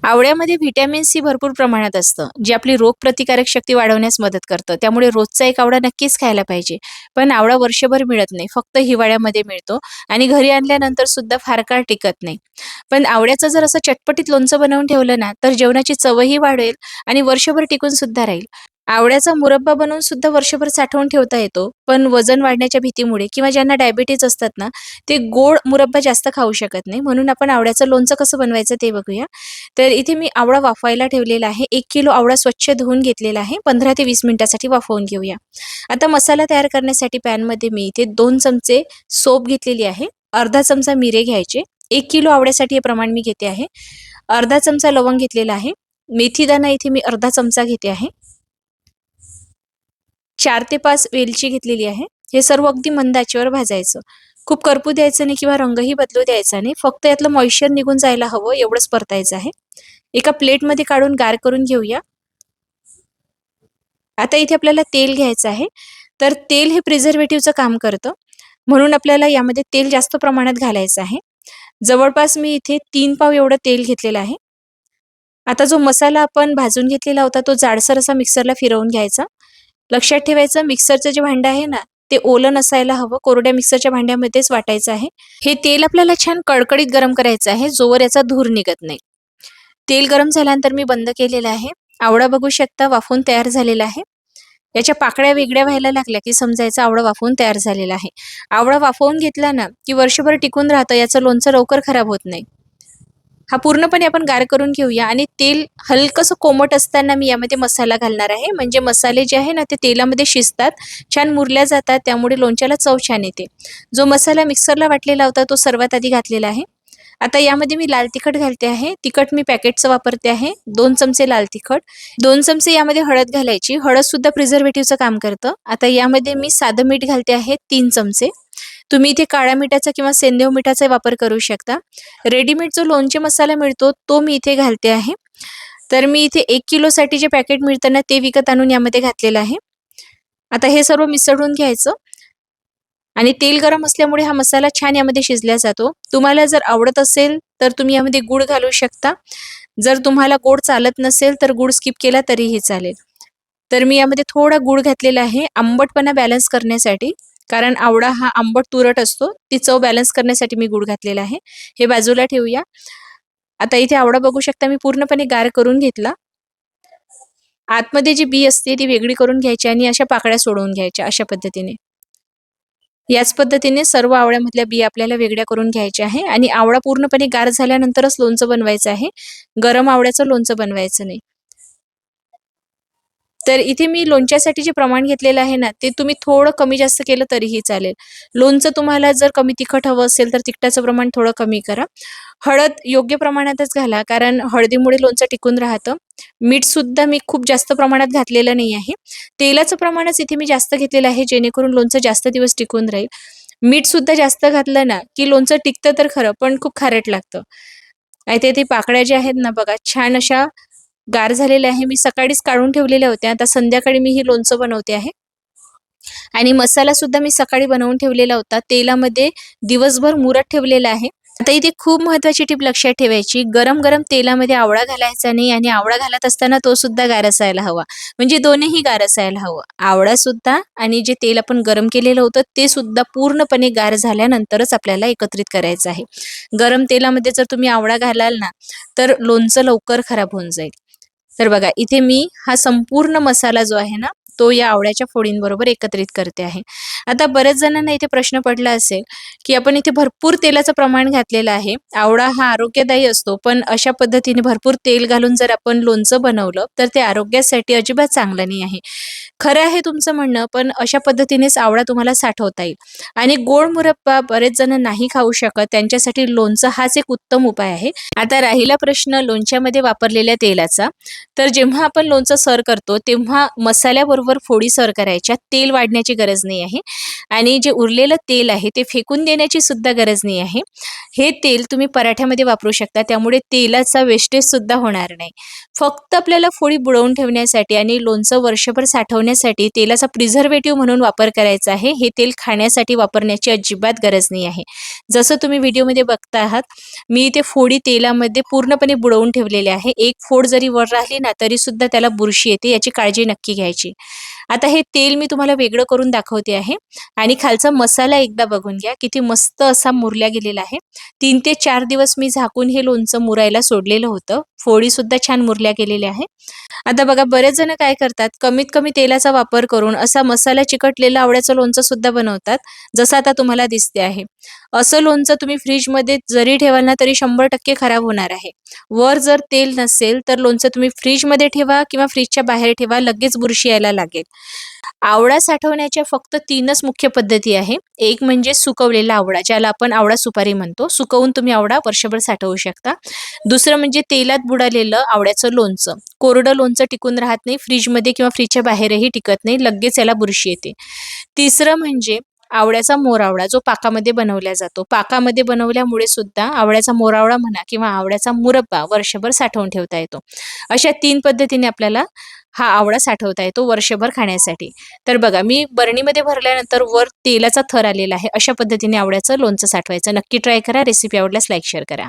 आवळ्यामध्ये vitamin C भरपूर प्रमाणात असतं, जे आपली रोगप्रतिकारक शक्ती वाढवण्यास मदत करतं. त्यामुळे रोजचा एक आवळा नक्कीच खायला पाहिजे. पण आवळा वर्षभर मिळत नाही, फक्त हिवाळ्यामध्ये मिळतो आणि घरी आणल्यानंतर सुद्धा फार काळ टिकत नाही. पण आवळ्याचं जर असं चटपटीत लोणचं बनवून ठेवलं ना, तर जेवणाची चवही वाढेल आणि वर्षभर टिकून सुद्धा राहील. आवळ्याचा मुरब्बा बनवून सुद्धा वर्षभर साठवून ठेवता येतो. पण वजन वाढण्याच्या भीतीमुळे किंवा ज्यांना डायबिटीज असतात ना, ते गोड मुरब्बा जास्त खाऊ शकत नाही. म्हणून आपण आवळ्याचं लोणचं कसं बनवायचं ते बघूया. तर इथे मी आवळा वाफवायला ठेवलेला आहे. 1 किलो आवळा स्वच्छ धुवून घेतलेला आहे. 15 ते 20 मिनिटासाठी वाफवून घेऊया. आता मसाला तयार करण्यासाठी पॅनमध्ये मी इथे 2 चमचे सोप घेतलेली आहे. अर्धा चमचा मिरे घ्यायचे. 1 किलो आवळ्यासाठी हे प्रमाण मी घेते आहे. अर्धा चमचा लवंग घेतलेला आहे. मेथी दाणा इथे मी अर्धा चमचा घेते आहे. 4 ते 5 वेलची घेतलेली आहे. हे सर्व अगदी मंद आचेवर भाजायचं. खूप करपू द्यायचं नाही किंवा रंगही बदलू द्यायचा नाही. फक्त यातलं मॉइश्चर निघून जायला हवं एवढंच परतायचं आहे. एका प्लेटमध्ये काढून गार करून घेऊया. आता इथे आपल्याला तेल घ्यायचं आहे. तर तेल हे प्रिझर्व्हेटिव्हचं काम करतं. म्हणून आपल्याला यामध्ये तेल जास्त प्रमाणात घालायचं आहे. जवळपास मी इथे 3 पाव एवढं तेल घेतलेलं आहे. आता जो मसाला आपण भाजून घेतलेला होता तो जाडसर असा मिक्सरला फिरवून घ्यायचा. लक्षात ठेवायचं मिक्सरचं जे भांडं आहे ना, ते ओलं नसायला हवं. कोरड्या मिक्सरच्या भांड्यामध्येच वाटायचं आहे. हे तेल आपल्याला छान कडकडीत गरम करायचं आहे, जोवर याचा धूर निघत नाही. तेल गरम झाल्यानंतर मी बंद केलेलं आहे. आवळा बघू शकता वाफवून तयार झालेला आहे. याच्या पाकळ्या वेगळ्या व्हायला लागल्या की समजायचं आवळा वाफवून तयार झालेला आहे. आवळा वाफवून घेतला ना, की वर्षभर टिकून राहतं. याचं लोणचं लवकर खराब होत नाही. हा पूर्णपणे आपण गार करून घेऊया आणि तेल हलकंसं कोमट असताना मी यामध्ये मसाला घालणार आहे. म्हणजे मसाले जे आहे ना ते तेलामध्ये शिजतात, छान मुरल्या जातात. त्यामुळे लोणच्याला चव छान येते. जो मसाला मिक्सरला वाटलेला होता तो सर्वात आधी घातलेला आहे. आता यामध्ये मी लाल तिखट घालते आहे. तिखट मी पॅकेटचं वापरते आहे. 2 चमचे लाल तिखट. 2 चमचे यामध्ये हळद घालायची. हळद सुद्धा प्रिझर्व्हेटिव्हचं काम करतं. आता यामध्ये मी साधं मीठ घालते आहे 3 चमचे. तुम्ही इथे काळ्या मिठाचा किंवा सेंधव मिठाचा वापर करू शकता. रेडीमेड जो लोणचे मसाला मिळतो तो मी इथे घालते आहे. तर मी इथे 1 किलोसाठी जे पॅकेट मिळतं ना ते विकत आणून यामध्ये घातलेलं आहे. आता हे सर्व मिसळून घ्यायचं आणि तेल गरम असल्यामुळे हा मसाला छान यामध्ये शिजला जातो. तुम्हाला जर आवडत असेल तर तुम्ही यामध्ये गूळ घालू शकता. जर तुम्हाला गोड चालत नसेल तर गूळ स्किप केला तरीही चालेल. तर मी यामध्ये थोडा गूळ घातलेला आहे आंबटपणा बॅलन्स करण्यासाठी. कारण आवळा हा आंबट तुरट असतो. ती चव बॅलन्स करण्यासाठी मी गूळ घातलेला आहे. हे बाजूला ठेवूया. आता इथे आवळा बघू शकता मी पूर्णपणे गार करून घेतला. आतमध्ये जी बी असते ती वेगळी करून घ्यायची आणि अशा पाकळ्या सोडवून घ्यायच्या अशा पद्धतीने. याच पद्धतीने सर्व आवळ्यामधल्या बी आपल्याला वेगळ्या करून घ्यायच्या आहे आणि आवळा पूर्णपणे गार झाल्यानंतरच लोणचं बनवायचं आहे. गरम आवळ्याचं लोणचं बनवायचं नाही. तर इथे मी लोणच्यासाठी जे प्रमाण घेतलेलं आहे ना, ते तुम्ही थोडं कमी जास्त केलं तरीही चालेल. लोणचं तुम्हाला जर कमी तिखट हवं असेल तर तिखटाचं प्रमाण थोडं कमी करा. हळद योग्य प्रमाणातच घाला, कारण हळदीमुळे लोणचं टिकून राहतं. मीठसुद्धा मी खूप जास्त प्रमाणात घातलेलं नाही आहे. तेलाचं प्रमाणच इथे मी जास्त घेतलेलं आहे, जेणेकरून लोणचं जास्त दिवस टिकून राहील. मीठसुद्धा जास्त घातलं ना, की लोणचं टिकतं तर खरं, पण खूप खारट लागतं. आणि ते पाकळ्या ज्या आहेत ना बघा, छान अशा गार झालेल्या आहे. मी सकाळीच काढून ठेवलेल्या होत्या. आता संध्याकाळी मी हे लोणचं बनवते आहे. आणि मसाला सुद्धा मी सकाळी बनवून ठेवलेला होता. तेलामध्ये दिवसभर मुरत ठेवलेला आहे. आता इथे खूप महत्त्वाची टिप लक्षात ठेवायची. गरम-गरम तेलामध्ये आवळा घालायचा नाही आणि आवळा घालत असताना तो सुद्धा गार असायला हवा. म्हणजे दोन्हीही गार असायला हवं. आवळा सुद्धा आणि जे तेल आपण गरम केलेलं होतं ते सुद्धा पूर्णपणे गार झाल्यानंतरच आपल्याला एकत्रित करायचं आहे. गरम तेलामध्ये जर तुम्ही आवळा घालाल ना, तर लोणचं लवकर खराब होऊन जाईल. तर बघा इथे मी हा संपूर्ण मसाला जो आहे ना, तो या आवळ्याच्या फोडींबरोबर एकत्रित करते आहे. आता बऱ्याच जणांना इथे प्रश्न पडला असेल, की आपण इथे भरपूर तेलाचं प्रमाण घातलेलं आहे. आवळा हा आरोग्यदायी असतो, पण अशा पद्धतीने भरपूर तेल घालून जर आपण लोणचं बनवलं, तर ते आरोग्यासाठी अजिबात चांगलं नाही आहे. खरं आहे तुमचं म्हणणं, पण अशा पद्धतीनेच आवळा तुम्हाला साठवता येईल. आणि गोड मुरब्बा बरेच जण नाही खाऊ शकत, त्यांच्यासाठी लोणचं हाच एक उत्तम उपाय आहे. आता राहिला प्रश्न लोणच्यामध्ये वापरलेल्या तेलाचा. तर जेव्हा आपण लोणचं सर्व्ह करतो, तेव्हा मसाल्याबरोबर वर फोडी सर्व्ह करायच्या. तेल वाढण्याची गरज नाही आहे आणि जे उरलेलं तेल आहे ते फेकून देण्याची सुद्धा गरज नाही आहे. हे तेल तुम्ही पराठ्यामध्ये वापरू शकता, त्यामुळे तेलाचा वेस्टेज सुद्धा होणार नाही. फक्त आपल्याला फोडी बुडवून ठेवण्यासाठी आणि लोणचं वर्षभर साठवण्यासाठी तेलाचा प्रिझर्व्हेटिव्ह म्हणून वापर करायचा आहे. हे तेल खाण्यासाठी वापरण्याची अजिबात गरज नाही आहे. जसं तुम्ही व्हिडिओमध्ये बघता आहात, मी इथे फोडी तेलामध्ये पूर्णपणे बुडवून ठेवलेले आहे. एक फोड जरी वर राहिली ना तरी सुद्धा त्याला बुरशी येते, याची काळजी नक्की घ्यायची. आता हे तेल मी तुम्हाला वेगळं करून दाखवते आहे आणि खालचा मसाला एकदा बघून घ्या, किती मस्त असा मुरल्या गेलेला आहे. 3 ते 4 दिवस मी झाकून हे लोणचं मुरायला सोडलेलं होतं. फोडी सुद्धा छान मुरल्या गेलेल्या आहे. आता बघा, बरेच जण काय करतात, कमीत कमी तेलाचा वापर करून असा मसाला चिकटलेलं आवळ्याचं लोणचं सुद्धा बनवतात, जसं आता तुम्हाला दिसते आहे. असं लोणचं तुम्ही फ्रीजमध्ये जरी ठेवाल ना तरी 100% खराब होणार आहे. वर जर तेल नसेल तर लोणचं तुम्ही फ्रीजमध्ये ठेवा किंवा फ्रीजच्या बाहेर ठेवा, लगेच बुरशी यायला लागेल. आवळा साठवण्याच्या फक्त 3च मुख्य पद्धती आहे. एक म्हणजे सुकवलेला आवळा, ज्याला आपण आवळा सुपारी म्हणतो. सुकवून तुम्ही आवळा वर्षभर साठवू शकता. दुसरं म्हणजे तेलात बुडालेलं आवळ्याचं लोणचं. कोरडं लोणचं टिकून राहत नाही, फ्रीजमध्ये किंवा फ्रीजच्या बाहेरही टिकत नाही, लगेच याला बुरशी येते. तिसरं म्हणजे आवळ्याचा मोरावळा, जो पाकामध्ये बनवला जातो. पाकामध्ये बनवल्यामुळे सुद्धा आवळ्याचा मोरावळा म्हणा किंवा आवळ्याचा मुरब्बा वर्षभर साठवून ठेवता येतो. अशा 3 पद्धतीने आपल्याला हा आवळा साठवता येतो वर्षभर खाण्यासाठी. तर बघा, मी बरणीमध्ये भरल्यानंतर वर तेलाचा थर आलेला आहे. अशा पद्धतीने आवळ्याचं लोणचं साठवायचं. नक्की ट्राय करा. रेसिपी आवडल्यास लाईक शेअर करा.